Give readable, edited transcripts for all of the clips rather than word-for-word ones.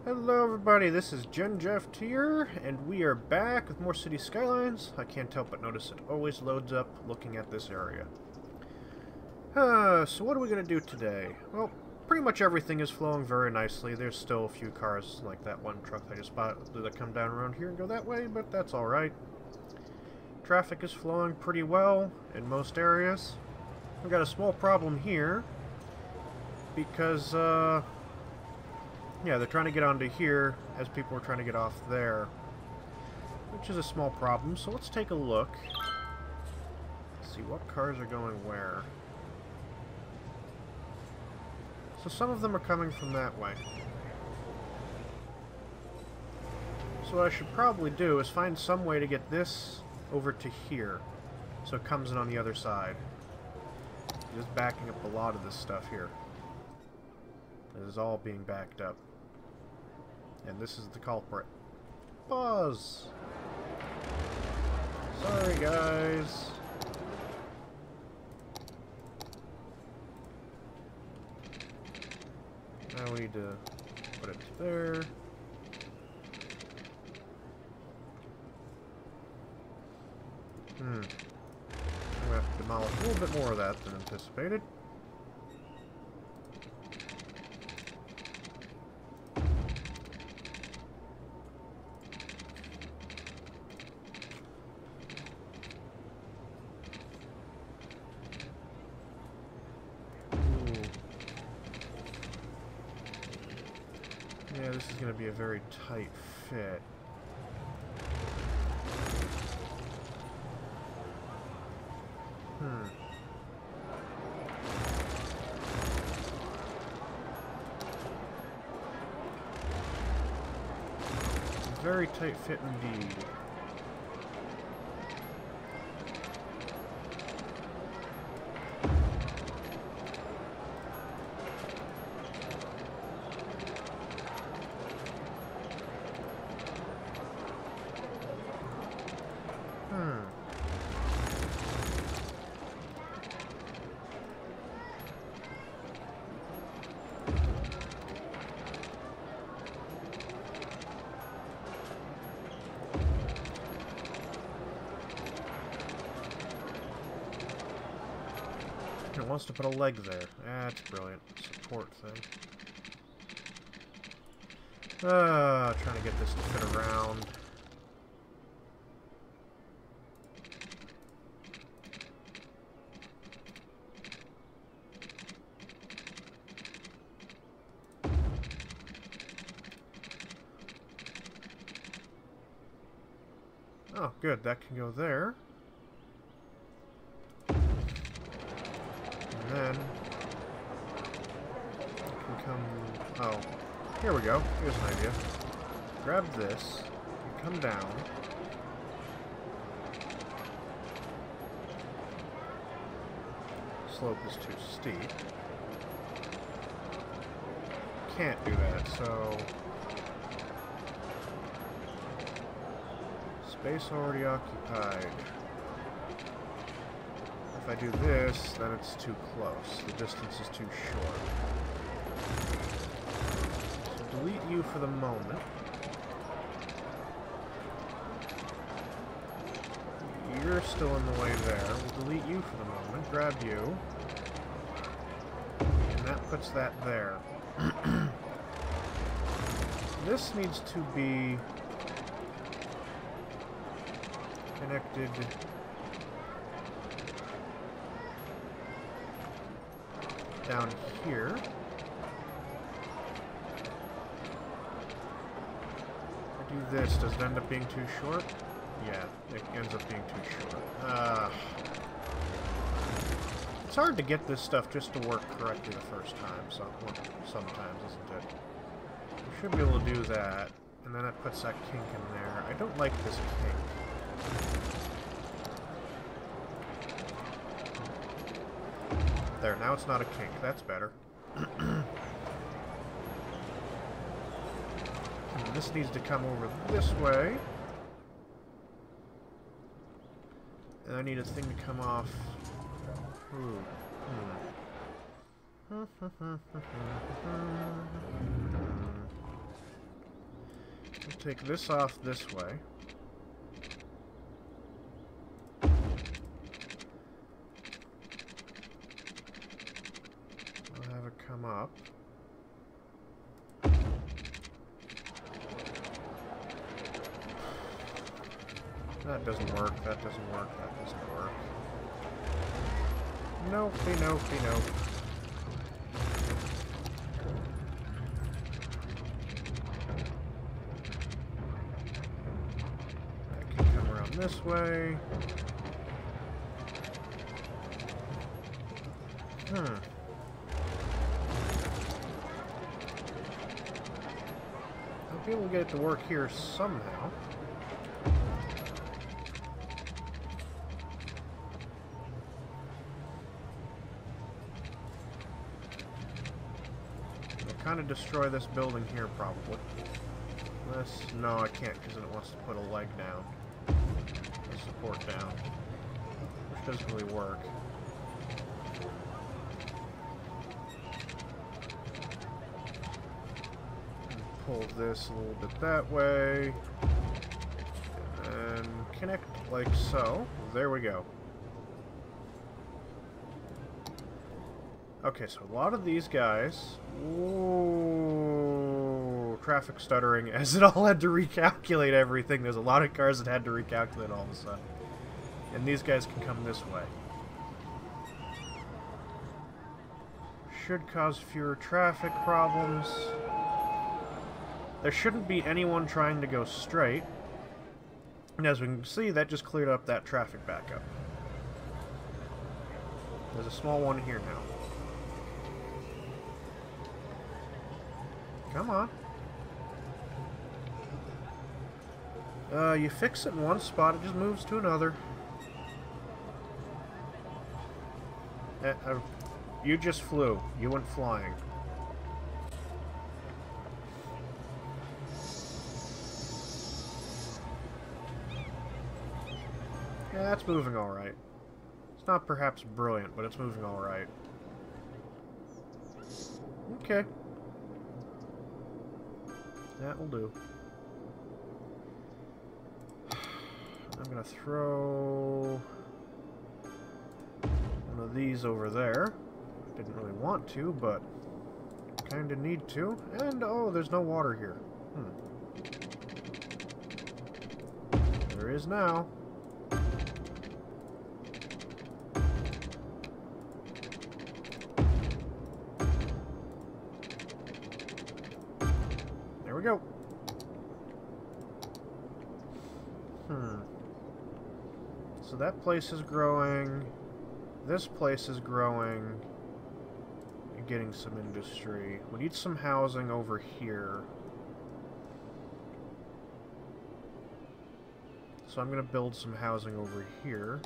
Hello everybody, this is Jeff here, and we are back with more City Skylines. I can't help but notice it always loads up looking at this area. So what are we going to do today? Well, pretty much everything is flowing very nicely. There's still a few cars, like that one truck I just spotted, that come down around here and go that way, but that's alright. Traffic is flowing pretty well in most areas. We've got a small problem here, because, yeah, they're trying to get onto here as people are trying to get off there, which is a small problem. So let's take a look. Let's see what cars are going where. So some of them are coming from that way. So what I should probably do is find some way to get this over to here, so it comes in on the other side. Just backing up a lot of this stuff here. It is all being backed up. And this is the culprit. Buzz! Sorry, guys. Now we need to put it there. I'm gonna have to demolish a little bit more of that than anticipated. Yeah, this is going to be a very tight fit. Very tight fit indeed. It wants to put a leg there. That's brilliant. Support thing. Trying to get this to fit around. Oh, good. That can go there. Then you can come. Oh, here we go. Here's an idea. Grab this. You come down. Slope is too steep. Can't do that, so space already occupied. If I do this, then it's too close. The distance is too short. So delete you for the moment. You're still in the way there. We'll delete you for the moment. Grab you. And that puts that there. This needs to be connected down here. If I do this, does it end up being too short? Yeah, it ends up being too short. It's hard to get this stuff just to work correctly the first time, sometimes, isn't it? We should be able to do that, and then it puts that kink in there. I don't like this kink. There, now it's not a kink. That's better. This needs to come over this way. And I need a thing to come off. We'll take this off this way. I'll have it come up. That doesn't work, that doesn't work, that doesn't work. Nope, nope, nope. That can come around this way. I'll be able to get it to work here somehow. Kind of destroy this building here, probably. This, no, I can't because it wants to put a leg down, a support down, which doesn't really work. Pull this a little bit that way, and connect like so. There we go. Okay, so a lot of these guys... Ooh, traffic stuttering as it all had to recalculate everything. There's a lot of cars that had to recalculate all of a sudden. And these guys can come this way. Should cause fewer traffic problems. There shouldn't be anyone trying to go straight. And as we can see, that just cleared up that traffic backup. There's a small one here now. Come on. You fix it in one spot, it just moves to another. You just flew. You went flying. Yeah, that's moving alright. It's not perhaps brilliant, but it's moving alright. Okay. That will do. I'm gonna throw one of these over there. Didn't really want to, but kinda need to. And, oh, there's no water here. There is now. There we go. So that place is growing. This place is growing. You're getting some industry. We need some housing over here. So I'm going to build some housing over here.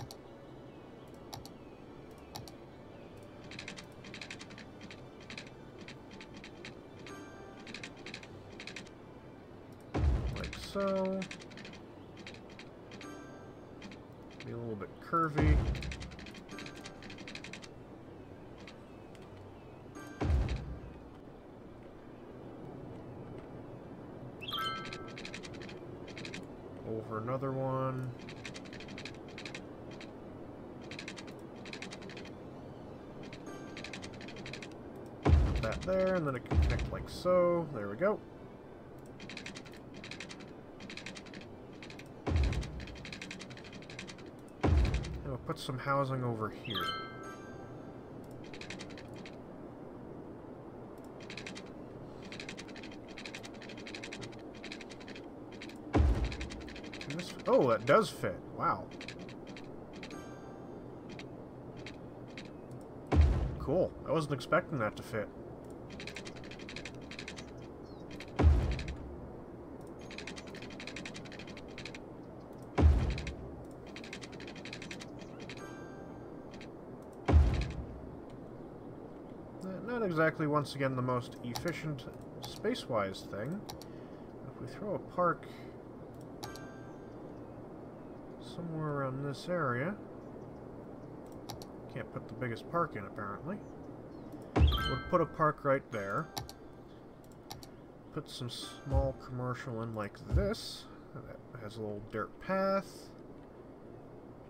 Like so. Be a little bit curvy. Over another one. Put that there, and then it can connect like so. There we go. And we'll put some housing over here. Oh, that does fit. Wow. Cool. I wasn't expecting that to fit. Not exactly, once again, the most efficient space-wise thing. If we throw a park somewhere around this area. Can't put the biggest park in, apparently. We'll put a park right there. put some small commercial in like this. That has a little dirt path.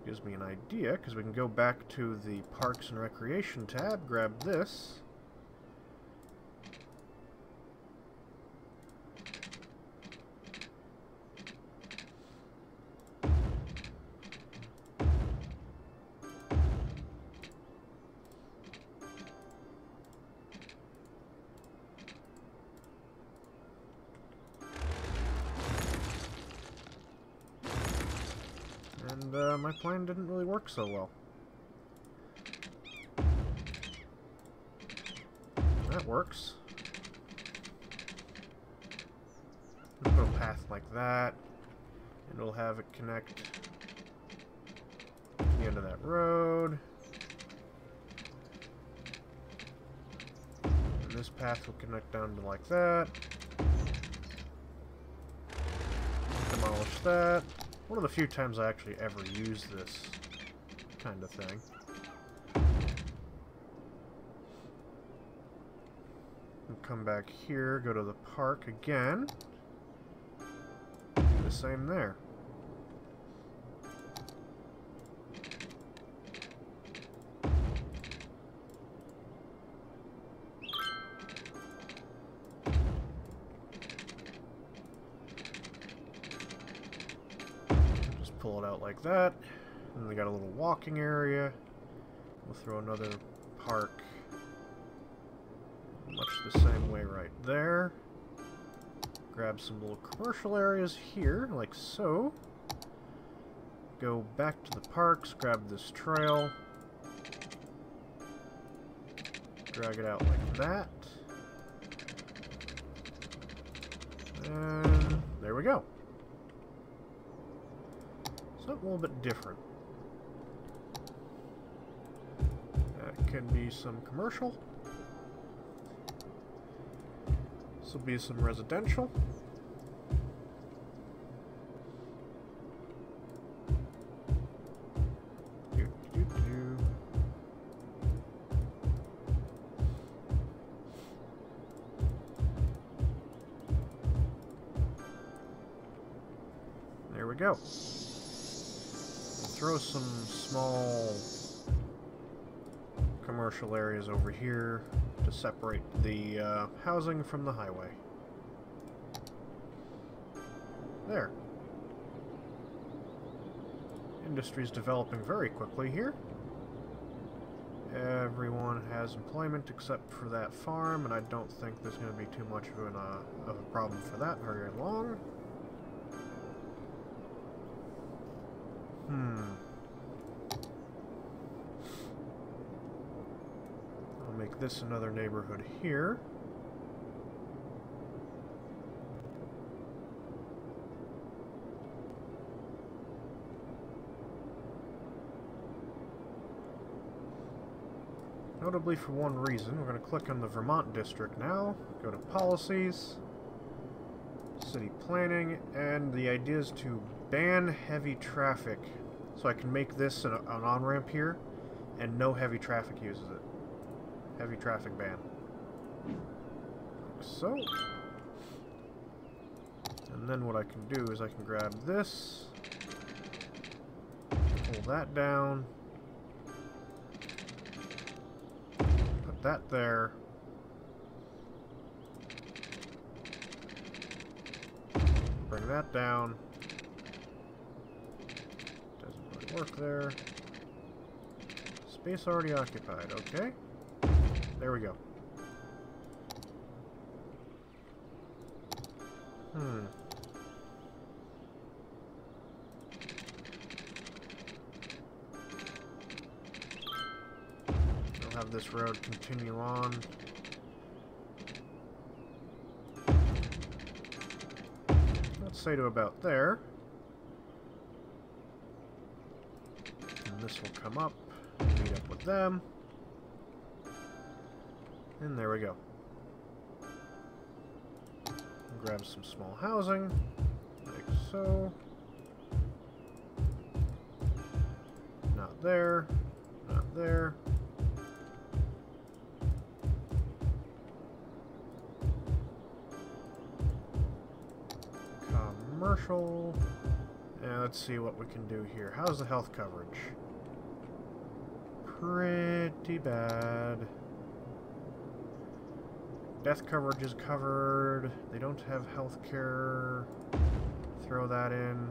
Gives me an idea, because we can go back to the Parks and Recreation tab, grab this. And my plan didn't really work so well. That works. We'll put a path like that, and we'll have it connect to the end of that road. And this path will connect down to like that. Demolish that. One of the few times I actually ever use this kind of thing. We'll come back here, go to the park again. Do the same there. Pull it out like that. And we got a little walking area. We'll throw another park much the same way right there. Grab some little commercial areas here, like so. Go back to the parks, grab this trail. Drag it out like that. And there we go. Something a little bit different. That can be some commercial. This will be some residential. There we go. Throw some small commercial areas over here to separate the housing from the highway. There. Industry's developing very quickly here. Everyone has employment except for that farm, and I don't think there's going to be too much of a problem for that very long. I'll make this another neighborhood here. Notably for one reason, we're going to click on the Vermont district now, go to Policies, City Planning, and the idea is to ban heavy traffic. So I can make this an on-ramp here, and no heavy traffic uses it. Heavy traffic ban. Like so. And then what I can do is I can grab this, pull that down, put that there, bring that down. Doesn't really work there. Space already occupied, okay. There we go. I'll have this road continue on. Let's say to about there. And this will come up, meet up with them. And there we go. Grab some small housing, like so. Not there, not there. commercial. And let's see what we can do here. How's the health coverage? Pretty bad. Death coverage is covered. They don't have health care. Throw that in.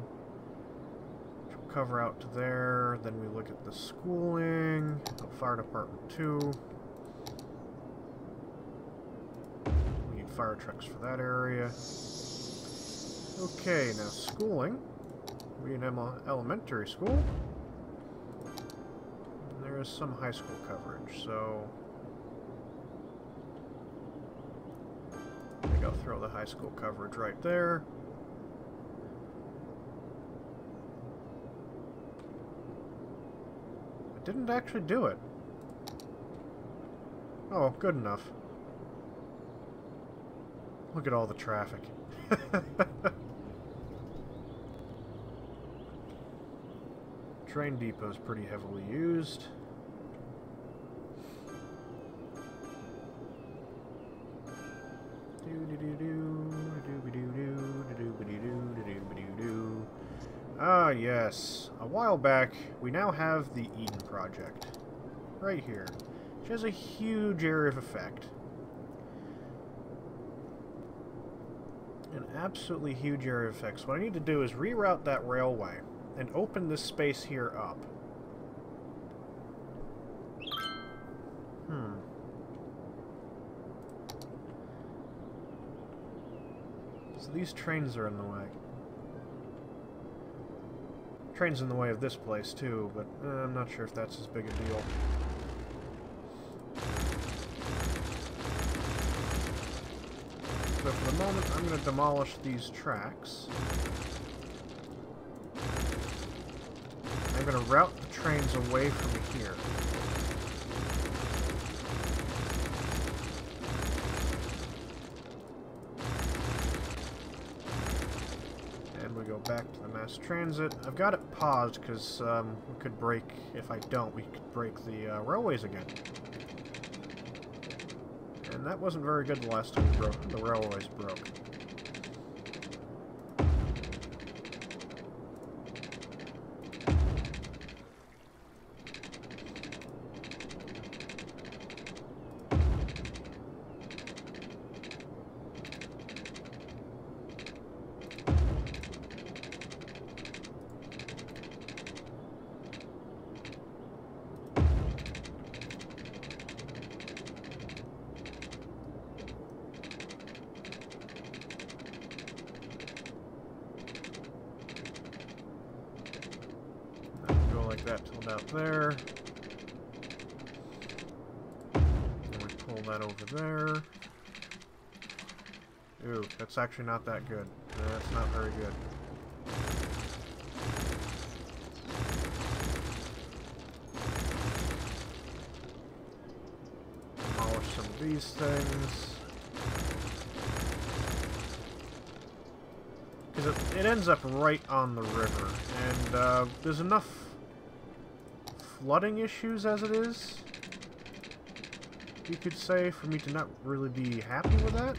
Cover out to there. Then we look at the schooling. Oh, fire department 2. We need fire trucks for that area. Okay, now schooling. We need elementary school. And there is some high school coverage, so I think I'll throw the high school coverage right there. It didn't actually do it. Oh, good enough. Look at all the traffic. Train depot is pretty heavily used. Ah, yes. A while back, we now have the Eden Project. Right here. Which has a huge area of effect. An absolutely huge area of effect. So what I need to do is reroute that railway and open this space here up. So these trains are in the way. Train's in the way of this place too, but I'm not sure if that's as big a deal. So for the moment, I'm going to demolish these tracks. I'm going to route the trains away from here. And we go back to the mass transit. I've got it paused because we could break, if I don't, we could break the railways again. And that wasn't very good the last time the railways broke. That till about there. And we pull that over there. Ooh, that's actually not that good. That's not very good. Demolish some of these things. Because it ends up right on the river. And there's enough flooding issues as it is, you could say, for me to not really be happy with that.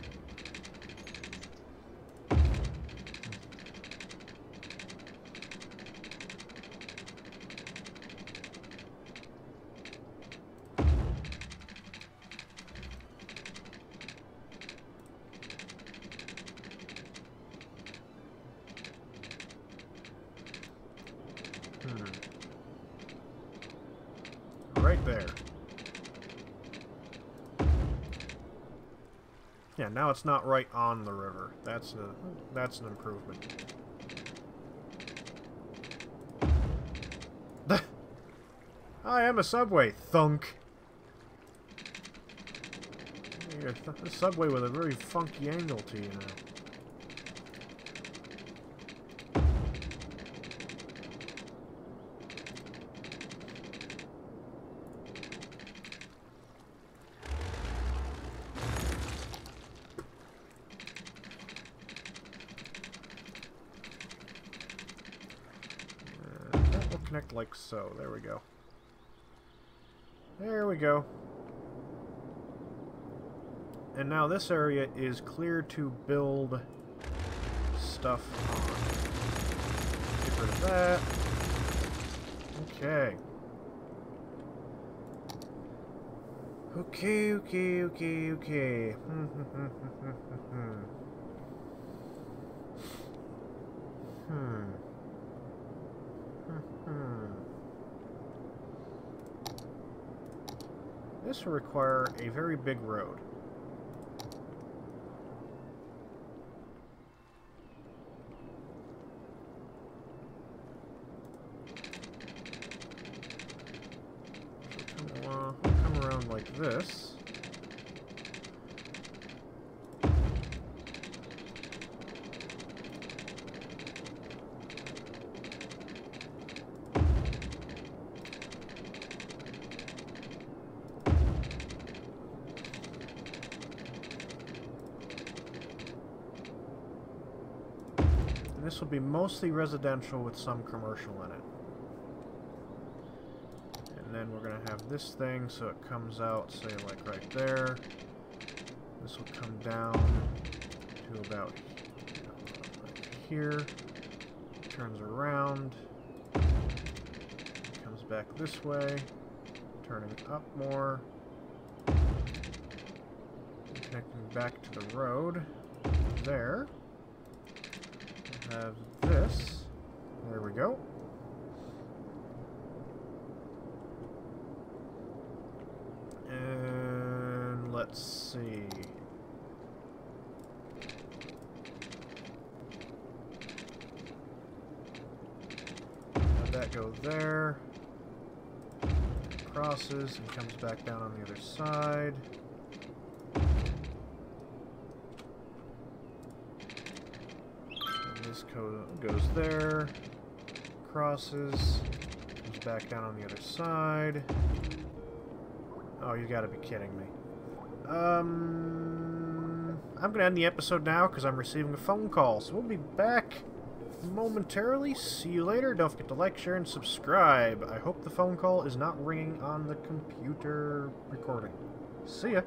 Right there. Yeah, now it's not right on the river. That's an improvement. I am a subway, thunk. A subway with a very funky angle to you now. Connect like so. There we go. There we go. And now this area is clear to build stuff on. Get rid of that. Okay. Okay. This will require a very big road. So come around like this. This will be mostly residential with some commercial in it. And then we're going to have this thing so it comes out, say, like right there. This will come down to about right here. Turns around. Comes back this way. Turning up more. Connecting back to the road. There. Have this. There we go. And let's see. Have that go there. Crosses and comes back down on the other side. This goes there, crosses, comes back down on the other side. Oh, you gotta be kidding me. I'm gonna end the episode now because I'm receiving a phone call, so we'll be back momentarily. See you later. Don't forget to like, share, and subscribe. I hope the phone call is not ringing on the computer recording. See ya.